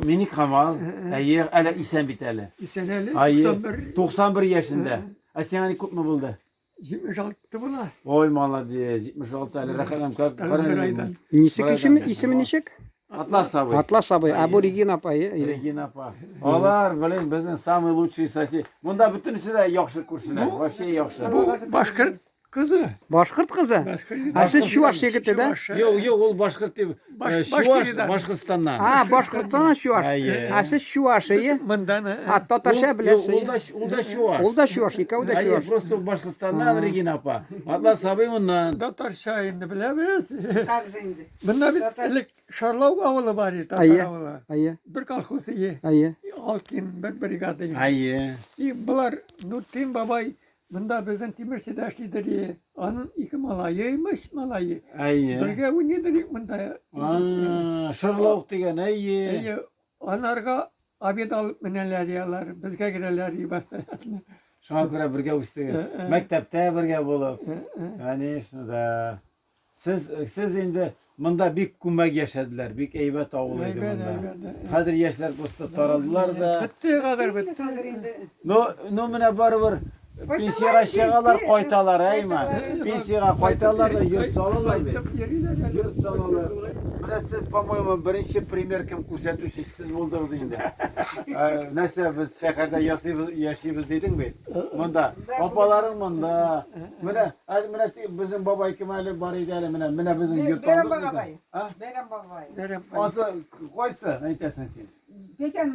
minik hamal. Hayır, hele isen biteli. Seneli Hayır, 91 91 yaşında. Asyani kut mu buldu? 76 buna. Oy maladies, 76 ali rakalım kalk. Bir aydan. Нисек ismi nişek? Atlas abi. Atlas abi. Abu Regina payı. Regina pa. Olar bilin bizim самый лучший sesi. Bunda bütün işi de yakşı kurşular. Вообще yakşı. Bu Başkırt kızı. Başkırt kızı. Başkırt. Ha siz Şuvaş yigiti de? Yok ol Başkırt değil. Şuvaş Başkırt'tan. Başkırt'tan. Ha Başkırt'tan Şuvaş. Hayır. Ha siz Şuvaş'ı. Mından. Hatta taşa bilesiniz. Ol da Şuvaş. Ol da Şuvaş. İkav da Hayır, Şuvaş. просто Başkırt'tan Regina pa. Atlas abi ondan. Datar şahindi bilemeyiz. Также indi. Bunda bir ilk Şarlav avulu var ya. Tatar Ayı. avulu. Ayı. Bir kalkusu ye. Ayı. Alkin bir brigadı ye. Hayır. Bunlar Nurtin babay bunda bizden Timur Sedaşlı'dır ye. Onun iki malayıymış malayı. Hayır. Birge bu nedir bunda? Sherlock diyen hayır. Onlarga abiyet alıp mineler yalar. Bizge girerler iyi bastı. Şuna göre birge uçtuyuz. Mektepte birge bulup. Yani şunu da. Siz indi bunda bir kumbak yaşadılar. Bir eybet avluydu bunda. Kadir yaşlar posta taraldılar da. Bitti kadar bitti. Также indi. No mine barbar. Pensiyaga şegalar koytalar eyman. Pensiyaga koytalar da yurt salırlar. Yurt salırlar. Buna siz по-моему birinci primer kim ko'rsatuvchi siz bo'ldingiz endi. Nasa biz shaharda yashaymiz deding mi? Bunda opalaring bunda. Mana bizim baba ikimali bor edi hali mana bizim yurt Berem oldu. bagabay. Ha? Berem bagabay. Derim. Olsa qo'ysa aytasan sen. Geçen